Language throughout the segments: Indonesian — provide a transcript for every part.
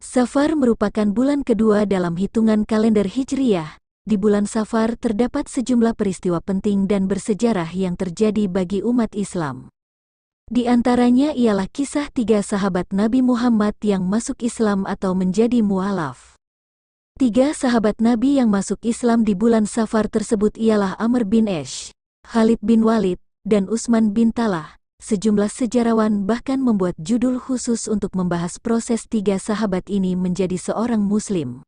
Safar merupakan bulan kedua dalam hitungan kalender Hijriyah. Di bulan Safar terdapat sejumlah peristiwa penting dan bersejarah yang terjadi bagi umat Islam. Di antaranya ialah kisah 3 sahabat Nabi Muhammad yang masuk Islam atau menjadi mu'alaf. 3 sahabat Nabi yang masuk Islam di bulan Safar tersebut ialah Amr bin Ash, Khalid bin Walid, dan Utsman bin Talha. Sejumlah sejarawan bahkan membuat judul khusus untuk membahas proses 3 sahabat ini menjadi seorang Muslim.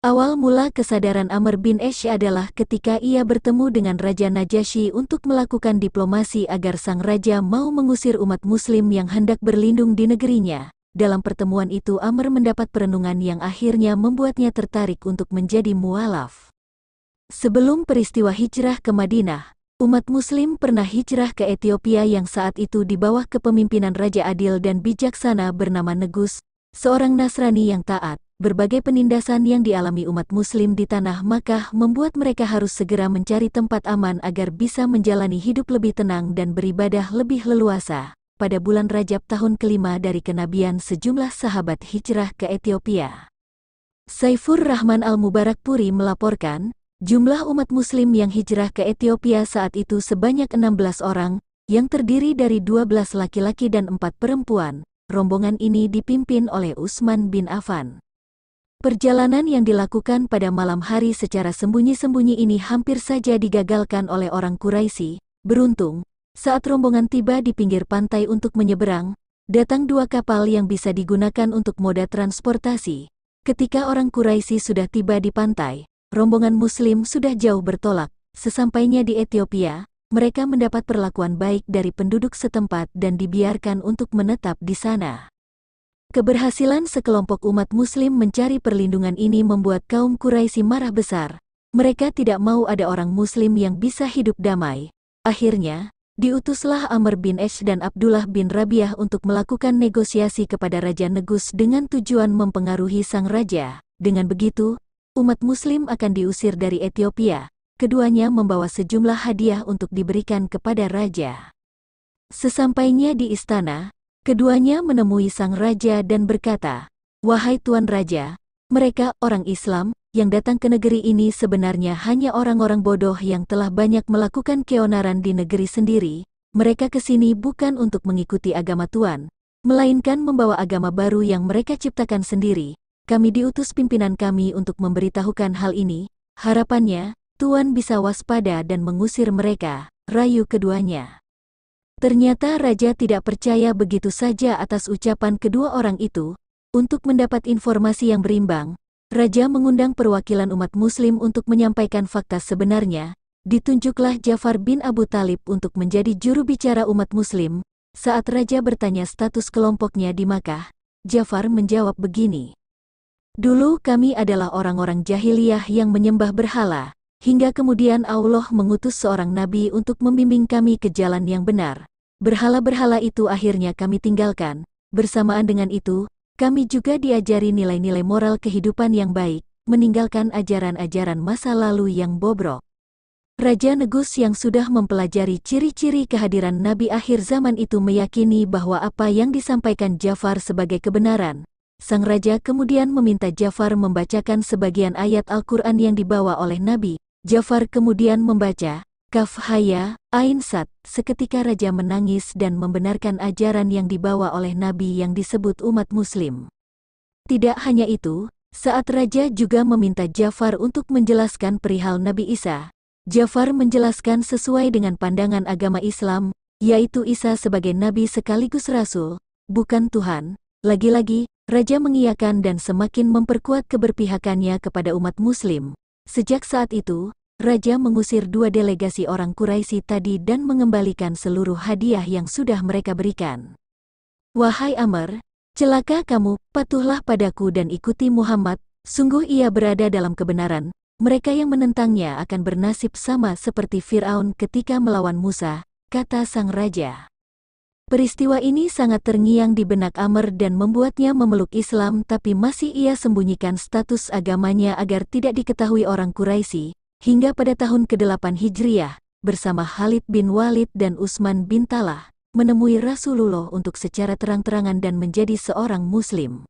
Awal mula kesadaran Amr bin Ash adalah ketika ia bertemu dengan Raja Najasyi untuk melakukan diplomasi agar sang raja mau mengusir umat Muslim yang hendak berlindung di negerinya. Dalam pertemuan itu Amr mendapat perenungan yang akhirnya membuatnya tertarik untuk menjadi mu'alaf. Sebelum peristiwa hijrah ke Madinah, umat Muslim pernah hijrah ke Ethiopia yang saat itu di bawah kepemimpinan Raja Adil dan Bijaksana bernama Negus, seorang Nasrani yang taat. Berbagai penindasan yang dialami umat Muslim di tanah Makkah membuat mereka harus segera mencari tempat aman agar bisa menjalani hidup lebih tenang dan beribadah lebih leluasa. Pada bulan Rajab tahun kelima dari kenabian sejumlah sahabat hijrah ke Ethiopia. Saifur Rahman Al-Mubarakpuri melaporkan, jumlah umat Muslim yang hijrah ke Ethiopia saat itu sebanyak 16 orang, yang terdiri dari 12 laki-laki dan 4 perempuan. Rombongan ini dipimpin oleh Utsman bin Affan. Perjalanan yang dilakukan pada malam hari secara sembunyi-sembunyi ini hampir saja digagalkan oleh orang Quraisy. Beruntung, saat rombongan tiba di pinggir pantai untuk menyeberang, datang 2 kapal yang bisa digunakan untuk moda transportasi. Ketika orang Quraisy sudah tiba di pantai, rombongan Muslim sudah jauh bertolak. Sesampainya di Ethiopia, mereka mendapat perlakuan baik dari penduduk setempat dan dibiarkan untuk menetap di sana. Keberhasilan sekelompok umat Muslim mencari perlindungan ini membuat kaum Quraisy marah besar. Mereka tidak mau ada orang Muslim yang bisa hidup damai. Akhirnya, diutuslah Amr bin Ash dan Abdullah bin Rabi'ah untuk melakukan negosiasi kepada Raja Negus dengan tujuan mempengaruhi sang raja. Dengan begitu, umat Muslim akan diusir dari Ethiopia. Keduanya membawa sejumlah hadiah untuk diberikan kepada raja. Sesampainya di istana, keduanya menemui sang raja dan berkata, "Wahai Tuan Raja, mereka orang Islam yang datang ke negeri ini sebenarnya hanya orang-orang bodoh yang telah banyak melakukan keonaran di negeri sendiri. Mereka ke sini bukan untuk mengikuti agama Tuan, melainkan membawa agama baru yang mereka ciptakan sendiri. Kami diutus pimpinan kami untuk memberitahukan hal ini. Harapannya, Tuan bisa waspada dan mengusir mereka," rayu keduanya. Ternyata raja tidak percaya begitu saja atas ucapan kedua orang itu. Untuk mendapat informasi yang berimbang, raja mengundang perwakilan umat Muslim untuk menyampaikan fakta sebenarnya. Ditunjuklah Ja'far bin Abu Thalib untuk menjadi juru bicara umat Muslim. Saat raja bertanya status kelompoknya di Makkah, Ja'far menjawab begini. "Dulu kami adalah orang-orang jahiliyah yang menyembah berhala, hingga kemudian Allah mengutus seorang nabi untuk membimbing kami ke jalan yang benar. Berhala-berhala itu akhirnya kami tinggalkan. Bersamaan dengan itu, kami juga diajari nilai-nilai moral kehidupan yang baik, meninggalkan ajaran-ajaran masa lalu yang bobrok." Raja Negus yang sudah mempelajari ciri-ciri kehadiran nabi akhir zaman itu meyakini bahwa apa yang disampaikan Ja'far sebagai kebenaran. Sang raja kemudian meminta Ja'far membacakan sebagian ayat Al-Quran yang dibawa oleh nabi. Ja'far kemudian membaca, Kaf Haya, Ain Sad. Seketika raja menangis dan membenarkan ajaran yang dibawa oleh nabi yang disebut umat Muslim. Tidak hanya itu, saat raja juga meminta Ja'far untuk menjelaskan perihal Nabi Isa. Ja'far menjelaskan sesuai dengan pandangan agama Islam, yaitu Isa sebagai nabi sekaligus rasul, bukan Tuhan. Lagi-lagi, raja mengiyakan dan semakin memperkuat keberpihakannya kepada umat Muslim. Sejak saat itu, raja mengusir 2 delegasi orang Quraisy tadi dan mengembalikan seluruh hadiah yang sudah mereka berikan. "Wahai Amr, celaka kamu, patuhlah padaku dan ikuti Muhammad, sungguh ia berada dalam kebenaran. Mereka yang menentangnya akan bernasib sama seperti Fir'aun ketika melawan Musa," kata sang raja. Peristiwa ini sangat terngiang di benak Amr dan membuatnya memeluk Islam, tapi masih ia sembunyikan status agamanya agar tidak diketahui orang Quraisy. Hingga pada tahun ke-8 Hijriyah, bersama Khalid bin Walid dan Utsman bin Talha, menemui Rasulullah untuk secara terang-terangan dan menjadi seorang Muslim.